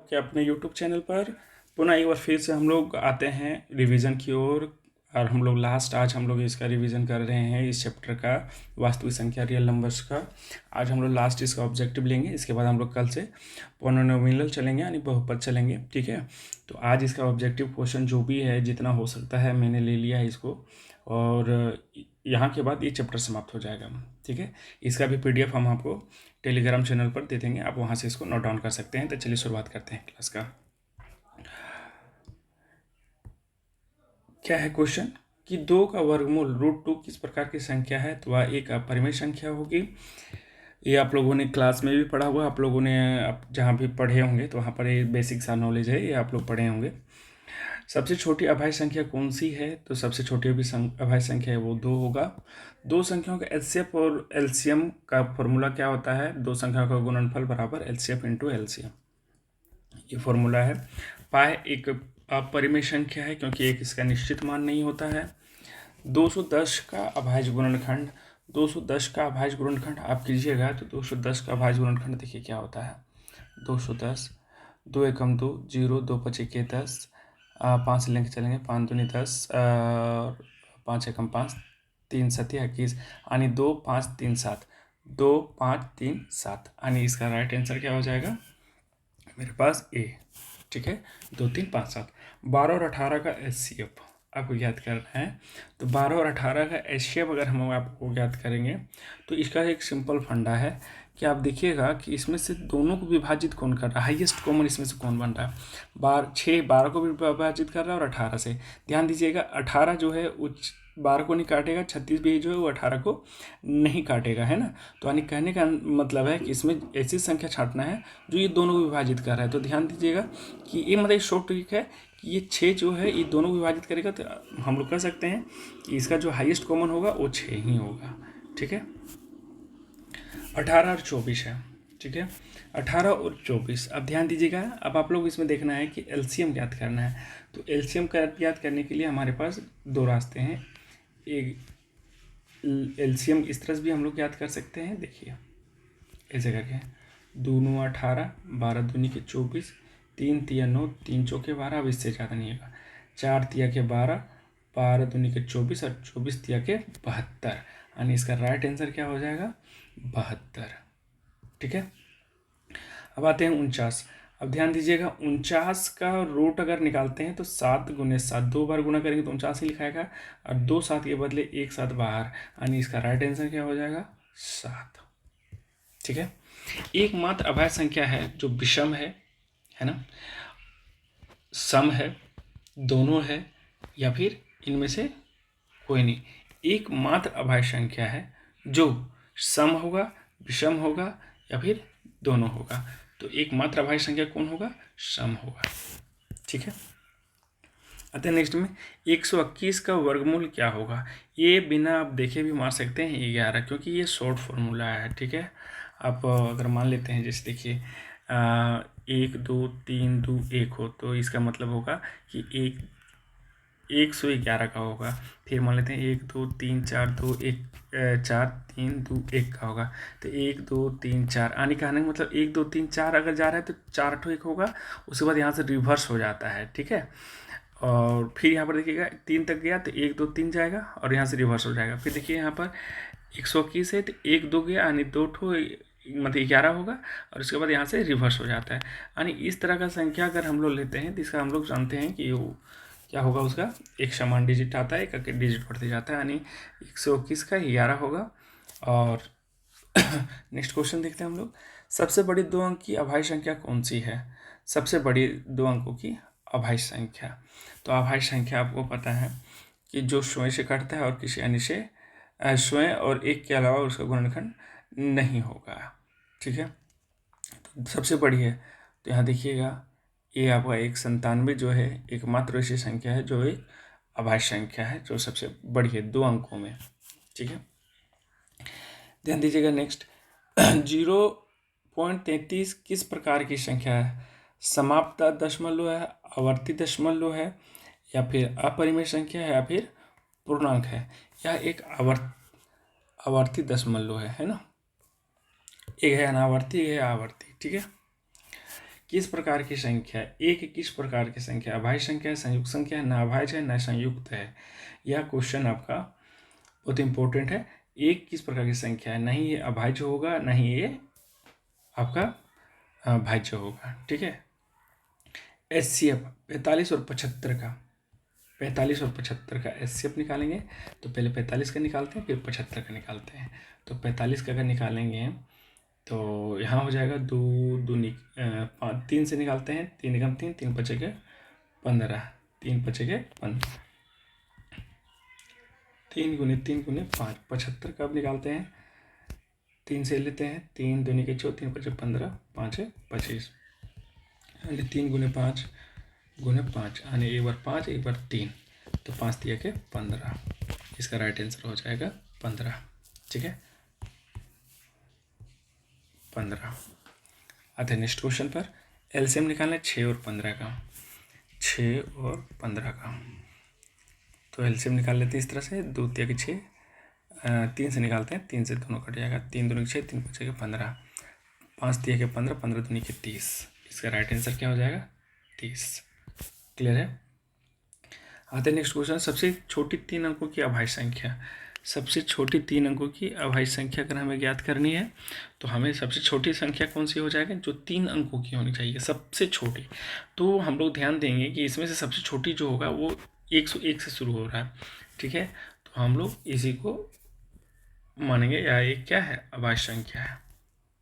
आपके अपने YouTube channel पर पुनः एक बार फिर से हम लोग आते हैं रिवीजन की ओर। और हम लोग आज हम लोग इसका रिवीजन कर रहे हैं इस चैप्टर का, वास्तविक संख्या रियल नंबर्स का। आज हम लोग लास्ट इसका ऑब्जेक्टिव लेंगे, इसके बाद हम लोग कल से पॉलिनोमियल चलेंगे यानी बहुपद चलेंगे। ठीक है, तो आज इसका ऑब्जेक्टिव क्वेश्चन जो भी है जितना हो सकता है मैंने ले लिया है इसको, और यहाँ के बाद ये चैप्टर समाप्त हो जाएगा। ठीक है, इसका भी PDF हम आपको टेलीग्राम चैनल पर दे देंगे, आप वहाँ से इसको नोट डाउन कर सकते हैं। तो चलिए शुरुआत करते हैं क्लास का। क्या है क्वेश्चन कि 2 का वर्गमूल √2 किस प्रकार की संख्या है? तो वह एक अपरिमेय संख्या होगी। ये आप लोगों ने क्लास में भी पढ़ा हुआ, आप लोगों ने जहाँ भी पढ़े होंगे तो वहाँ पर ये बेसिक सा नॉलेज है, ये आप लोग पढ़े होंगे। सबसे छोटी अभाज्य संख्या कौन सी है? तो सबसे छोटी अभाज्य संख्या है वो 2 होगा। दो संख्याओं का एचसीएफ और एलसीएम का फॉर्मूला क्या होता है? दो संख्याओं का गुणनफल बराबर एलसीएफ इंटू एलसीएम, ये फॉर्मूला है। पाई एक अपरिमेय संख्या है क्योंकि एक इसका निश्चित मान नहीं होता है। 210 का अभाज्य गुणनखंड, 210 का अभाज्य गुणनखंड आप कीजिएगा तो 210 का अभाज्य गुणनखंड देखिए क्या होता है। 210, 2 एकम 2, 0, 2 5 1 10, 5 लेके चलेंगे, 5 दूनी 10, 5 एकम 5, 3 7 21 यानी 2 5 3 7, 2 5 3 7 यानी इसका राइट आंसर क्या हो जाएगा मेरे पास ए। ठीक है, 2 3 5 7। 12 और 18 का एचसीएफ आपको याद करना है। तो 12 और 18 का एचसीएफ अगर हम आपको याद करेंगे तो इसका एक सिंपल फंडा है कि आप देखिएगा कि इसमें से दोनों को विभाजित कौन कर रहा है, हाईएस्ट कॉमन इसमें से कौन बन रहा है। 12 को भी विभाजित कर रहा है और 18 से। ध्यान दीजिएगा 18 जो है 12 को नहीं काटेगा, 36 भी जो है वो 18 को नहीं काटेगा, है ना। तो यानी कहने का मतलब है कि इसमें ऐसी संख्या छांटना है जो ये दोनों को विभाजित कर रहा है। तो ध्यान दीजिएगा कि ये मतलब शॉर्ट ट्रिक है कि ये 6 जो है ये दोनों को विभाजित करेगा, तो हम लोग कह सकते हैं कि इसका जो हाईएस्ट कॉमन होगा वो 6 ही होगा। ठीक है, 18 और 24 है। ठीक है, 18 और 24। अब ध्यान दीजिएगा, अब आप लोग इसमें देखना है कि एलसीएम ज्ञात करना है। तो एलसीएम का ज्ञात करने के लिए हमारे पास दो रास्ते हैं। एक एलसीएम इस तरह से भी हम लोग याद कर सकते हैं, देखिए ऐसे करके 2 9 18, 12 दूनी के 24, 3 तिया 9, 3 चौके 12, अब इससे ज़्यादा नहीं होगा। 4 तिया के 12, 12 दूनी के 24 और 24 तिया के 72 यानी इसका राइट आंसर क्या हो जाएगा 72। ठीक है, अब आते हैं 49। अब ध्यान दीजिएगा 49 का रूट अगर निकालते हैं तो 7 गुने 7, 2 बार गुना करेंगे तो 49 ही लिखाएगा और 2 7 के बदले 1 7 बाहर यानी इसका राइट आंसर क्या हो जाएगा 7। ठीक है, एकमात्र अभाज्य संख्या है जो विषम है ना, सम है, दोनों है या फिर इनमें से कोई नहीं। एकमात्र अभाज्य संख्या है जो सम होगा, विषम होगा या फिर दोनों होगा। तो एकमात्र अभाज्य संख्या कौन होगा? सम होगा। ठीक है, अतः नेक्स्ट में 121 का वर्गमूल क्या होगा? ये बिना आप देखे भी मार सकते हैं 11, क्योंकि ये शॉर्ट फॉर्मूला है। ठीक है, आप अगर मान लेते हैं जैसे देखिए 1 2 3 2 1 हो तो इसका मतलब होगा कि 111 का होगा। फिर मान लेते हैं 1 2 3 4 2 1 4 3 2 1 का होगा। तो 1 2 3 4 आने का आने मतलब 1 2 3 4 अगर जा रहा है तो 4 ठो 1 होगा, उसके बाद यहाँ से रिवर्स हो जाता है। ठीक है, और फिर यहाँ पर देखिएगा 3 तक गया तो 1 2 3 जाएगा और यहाँ से रिवर्स हो जाएगा। फिर देखिए यहाँ पर 121 है तो 1 2 गया यानी 2 ठो मतलब 11 होगा और उसके बाद यहाँ से रिवर्स हो जाता है। यानी इस तरह का संख्या अगर हम लोग लेते हैं तो इसका हम लोग जानते हैं कि वो क्या होगा, उसका एक समान डिजिट आता है, एक डिजिट बढ़ते जाता है, यानी 121 का 11 होगा। और नेक्स्ट क्वेश्चन देखते हैं हम लोग। सबसे बड़ी 2 अंक की अभाज्य संख्या कौन सी है? सबसे बड़ी 2 अंकों की अभाज्य संख्या, तो अभाज्य संख्या आपको पता है कि जो स्वयं से कटता है और किसी अन्य से स्वयं और एक के अलावा उसका गुणनखंड नहीं होगा। ठीक है, तो सबसे बड़ी है तो यहाँ देखिएगा ये आपका 197 जो है एकमात्र ऐसी संख्या है जो एक अभाज्य संख्या है जो सबसे बड़ी है 2 अंकों में। ठीक है, ध्यान दीजिएगा नेक्स्ट 0.33 किस प्रकार की संख्या है? समाप्त दशमलव है, आवर्ती दशमलव है या फिर अपरिमेय संख्या है या फिर पूर्णांक है? यह एक आवर्ती दशमलव है ना, एक है अनावर्ती, एक है आवर्ती। ठीक है, किस प्रकार की संख्या है, एक किस प्रकार की संख्या, अभाज्य संख्या है, संयुक्त संख्या है, ना अभाज्य है ना संयुक्त है। यह क्वेश्चन आपका बहुत इंपॉर्टेंट है। एक किस प्रकार की संख्या है, नहीं ये अभाज्य होगा, नहीं ये आपका भाज्य होगा। ठीक है। HCF 45 और 75 का, 45 और 75 का HCF निकालेंगे तो पहले 45 का निकालते हैं, फिर 75 का निकालते हैं। तो 45 का अगर निकालेंगे तो यहाँ हो जाएगा 3 से निकालते हैं, 3 एकम 3, 3 बचेगा 15, 3 बचेगा 15, 3 गुने 3 गुने 5, 75 का अब निकालते हैं, 3 से लेते हैं, 3 दूनी के 4, 3 बचे 15, 5 है 25, 3 गुने 5 गुने 5, यानी एक बार 5 एक बार 3, तो 5 दिया के 15, इसका राइट आंसर हो जाएगा 15। ठीक है, 15। आते हैं नेक्स्ट क्वेश्चन पर। एलसीएम निकालना है 6 और 15 का, 6 और 15 का। तो एलसीएम निकाल लेते हैं इस तरह से, 2 तिया के 6, 3 से निकालते हैं, 3 से दोनों कट जाएगा, 3 दूनी के 6, 3 बचेगा 15, 5 तिया के 15, 15 दूनी के 30, इसका राइट आंसर क्या हो जाएगा 30। क्लियर है। आते हैं नेक्स्ट क्वेश्चन। सबसे छोटी 3 अंकों की अभाज्य संख्या, सबसे छोटी 3 अंकों की अभाज्य संख्या अगर हमें ज्ञात करनी है तो हमें सबसे छोटी संख्या कौन सी हो जाएगी, जो 3 अंकों की होनी चाहिए सबसे छोटी। तो हम लोग ध्यान देंगे कि इसमें से सबसे छोटी जो होगा वो 101 से शुरू हो रहा है। ठीक है, तो हम लोग इसी को मानेंगे, या एक क्या है अभाज्य संख्या है।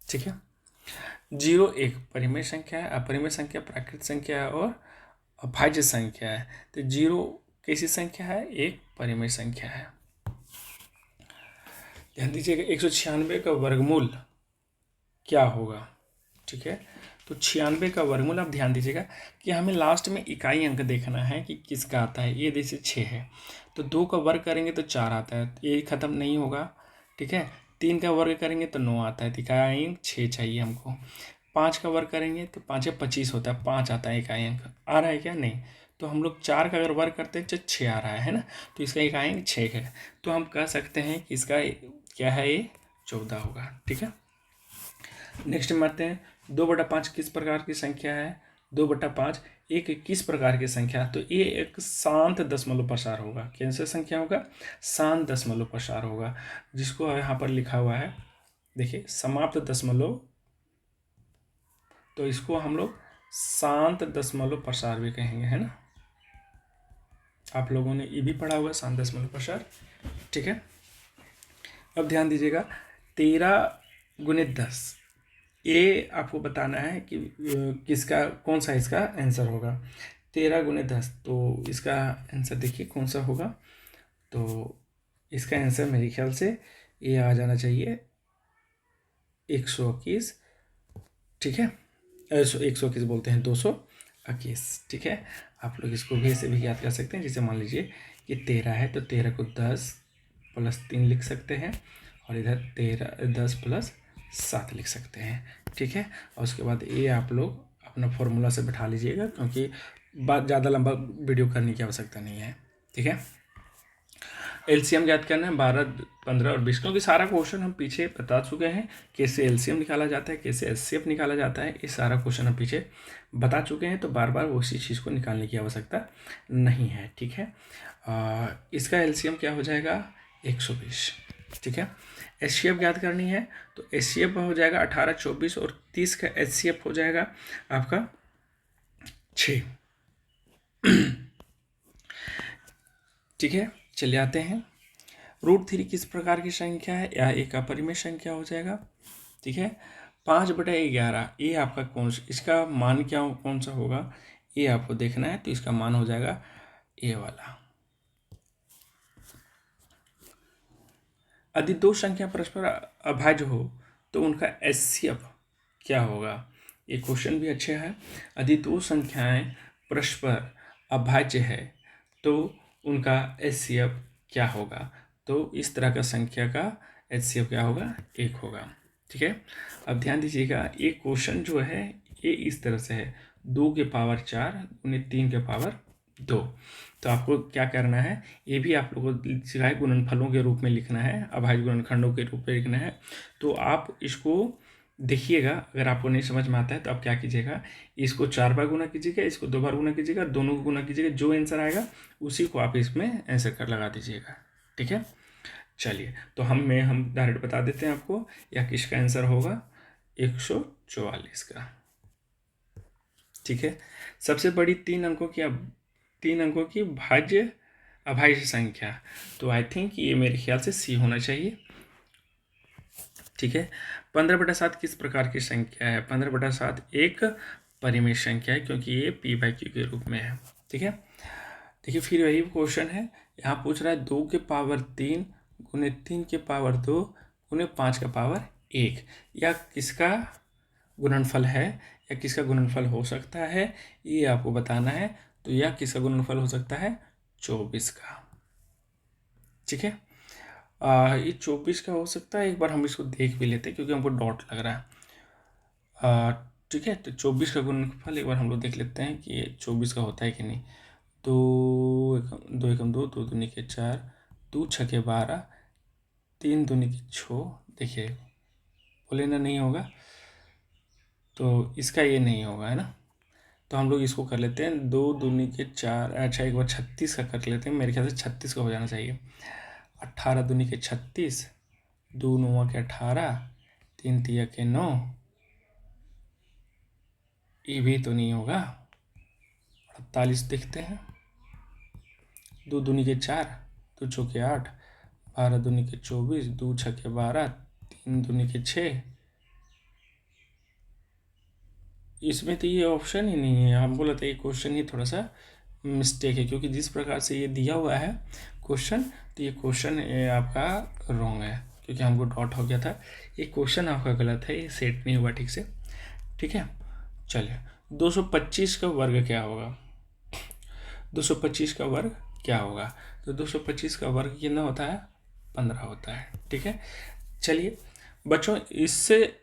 ठीक है। 0 एक परिमेय संख्या है, अपरिमेय संख्या, प्राकृत संख्या है और अभाज्य संख्या है। तो 0 कैसी संख्या है, एक परिमेय संख्या है। ध्यान दीजिएगा 196 का वर्गमूल क्या होगा। ठीक है, तो 96 का वर्गमूल आप ध्यान दीजिएगा कि हमें लास्ट में इकाई अंक देखना है कि किसका आता है। ये जैसे 6 है तो 2 का वर्ग करेंगे तो 4 आता है, ये खत्म नहीं होगा। ठीक है, 3 का वर्ग करेंगे तो 9 आता है, तो इकाई अंक 6 चाहिए हमको। 5 का वर्ग करेंगे तो 5 या 25 होता है, 5 आता है इकाई अंक। आ रहा है क्या, नहीं। तो हम लोग 4 का अगर वर्ग करते हैं तो 6 आ रहा है ना, तो इसका इकाई अंक 6 है। तो हम कह सकते हैं कि इसका क्या है, ये 14 होगा। ठीक है, नेक्स्ट में आते हैं 2/5 किस प्रकार की संख्या है। 2/5 एक किस प्रकार की संख्या है, तो ये एक शांत दशमलव प्रसार होगा। कैसे संख्या होगा, शांत दशमलव प्रसार होगा, जिसको यहाँ पर लिखा हुआ है देखिए समाप्त दशमलव, तो इसको हम लोग शांत दशमलव प्रसार भी कहेंगे, है ना। आप लोगों ने ये भी पढ़ा होगा शांत दशमलव प्रसार। ठीक है, अब ध्यान दीजिएगा 13 गुने 10, ये आपको बताना है कि किसका कौन सा इसका आंसर होगा। 13 गुने 10, तो इसका आंसर देखिए कौन सा होगा। तो इसका आंसर मेरे ख्याल से ये आ जाना चाहिए 121। ठीक है, 121 बोलते हैं 221। ठीक है, आप लोग इसको भी ऐसे भी याद कर सकते हैं। जैसे मान लीजिए कि 13 है तो 13 को 10 + 3 लिख सकते हैं, और इधर 10 + 7 लिख सकते हैं। ठीक है, और उसके बाद ये आप लोग अपना फॉर्मूला से बैठा लीजिएगा, क्योंकि बात ज़्यादा लंबा वीडियो करने की आवश्यकता नहीं है। ठीक है, एलसीएम ज्ञात करना है 12, 15 और 20, क्योंकि सारा क्वेश्चन हम पीछे बता चुके हैं, कैसे एलसीएम निकाला जाता है, कैसे एचसीएफ निकाला जाता है, ये सारा क्वेश्चन हम पीछे बता चुके हैं। तो बार बार उसी चीज़ को निकालने की आवश्यकता नहीं है। ठीक है, इसका एलसीएम क्या हो जाएगा 120। ठीक है, एचसीएफ ज्ञात करनी है तो एचसीएफ हो जाएगा 18, 24 और 30 का एचसीएफ हो जाएगा आपका 6। ठीक है, चलिए आते हैं √3 किस प्रकार की संख्या है, या एक अपरिमेय संख्या हो जाएगा। ठीक है, 5/11 ये आपका इसका मान क्या कौन सा होगा, ये आपको देखना है। तो इसका मान हो जाएगा ये वाला। यदि 2 संख्या परस्पर अभाज्य हो तो उनका एचसीएफ क्या होगा। ये क्वेश्चन भी अच्छा है। यदि 2 संख्याएं परस्पर अभाज्य है तो उनका एचसीएफ क्या होगा। तो इस तरह का संख्या का एचसीएफ क्या होगा, 1 होगा। ठीक है, अब ध्यान दीजिएगा ये क्वेश्चन जो है ये इस तरह से है, 2 के पावर 4 उन्हें 3 के पावर 2। तो आपको क्या करना है, ये भी आप लोगों को सिखाए गुणनफलों के रूप में लिखना है, अभाज्य गुणनखंडों के रूप में लिखना है। तो आप इसको देखिएगा, अगर आपको नहीं समझ में आता है तो आप क्या कीजिएगा, इसको 4 बार गुना कीजिएगा, इसको 2 बार गुना कीजिएगा, दोनों को गुना कीजिएगा, जो आंसर आएगा उसी को आप इसमें आंसर कर लगा दीजिएगा। ठीक है, चलिए तो हम डायरेक्ट बता देते हैं आपको, या किसका आंसर होगा 144 का। ठीक है, सबसे बड़ी 3 अंकों की भाज्य अभाज्य संख्या, तो आई थिंक ये मेरे ख्याल से सी होना चाहिए। ठीक है, 15/7 किस प्रकार की संख्या है? 15/7 एक परिमेय संख्या है, क्योंकि ये p/q के रूप में है। ठीक है, देखिए फिर वही क्वेश्चन है, यहाँ पूछ रहा है 2 के पावर 3 गुने 3 के पावर 2 गुने 5 का पावर 1, या किसका गुणनफल है, या किसका गुणनफल हो सकता है, ये आपको बताना है। तो यह किसका गुणनफल हो सकता है? 24 का। ठीक है, ये 24 का हो सकता है। एक बार हम इसको देख भी लेते हैं, क्योंकि हमको डॉट लग रहा है। ठीक है, तो 24 का गुणनफल एक बार हम लोग देख लेते हैं कि ये 24 का होता है कि नहीं। 2 एकम 2, 2 दूनी के 4, 2 छके 12, 3 दूनी के 6। देखिए बोले ना नहीं होगा, तो इसका ये नहीं होगा, है ना। तो हम लोग इसको कर लेते हैं 2 दूनी के 4। अच्छा, एक बार 36 का कर लेते हैं, मेरे ख्याल से 36 का हो जाना चाहिए। 18 दूनी के 36, 2 9 के 18, 3 3 के 9, ये भी तो नहीं होगा। 48 देखते हैं, 2 दूनी के 4, 2 चौके 8, 12 दूनी के 24, 2 छके 12, 3 दूनी के 6। इसमें तो ये ऑप्शन ही नहीं है। हम बोला था ये क्वेश्चन ही थोड़ा सा मिस्टेक है, क्योंकि जिस प्रकार से ये दिया हुआ है क्वेश्चन, तो ये क्वेश्चन आपका रॉन्ग है, क्योंकि हमको डॉट हो गया था। ये क्वेश्चन आपका गलत है, ये सेट नहीं हुआ ठीक से। ठीक है, चलिए 225 का वर्ग क्या होगा? 225 का वर्ग क्या होगा? तो 225 का वर्ग कितना होता है? 15 होता है। ठीक है, चलिए बच्चों, इससे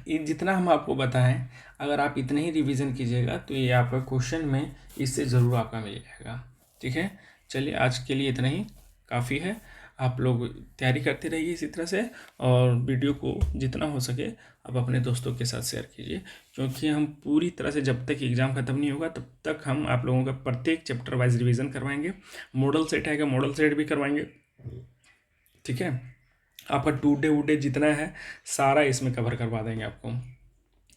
जितना हम आपको बताएं, अगर आप इतने ही रिवीजन कीजिएगा तो ये आपका क्वेश्चन में इससे ज़रूर आपका मिल जाएगा। ठीक है, चलिए आज के लिए इतना ही काफ़ी है। आप लोग तैयारी करते रहिए इसी तरह से, और वीडियो को जितना हो सके आप अपने दोस्तों के साथ शेयर कीजिए, क्योंकि हम पूरी तरह से जब तक एग्ज़ाम ख़त्म नहीं होगा तब तक हम आप लोगों का प्रत्येक चैप्टर वाइज रिवीजन करवाएंगे। मॉडल सेट आएगा, मॉडल सेट भी करवाएंगे। ठीक है, आपका 2 डे वूडे जितना है सारा इसमें कवर करवा देंगे आपको।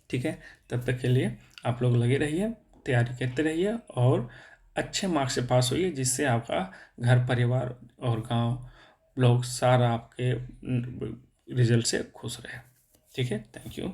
ठीक है, तब तक के लिए आप लोग लगे रहिए, तैयारी करते रहिए, और अच्छे मार्क्स से पास होइए, जिससे आपका घर परिवार और गांव लोग सारा आपके रिजल्ट से खुश रहे। ठीक है, थैंक यू।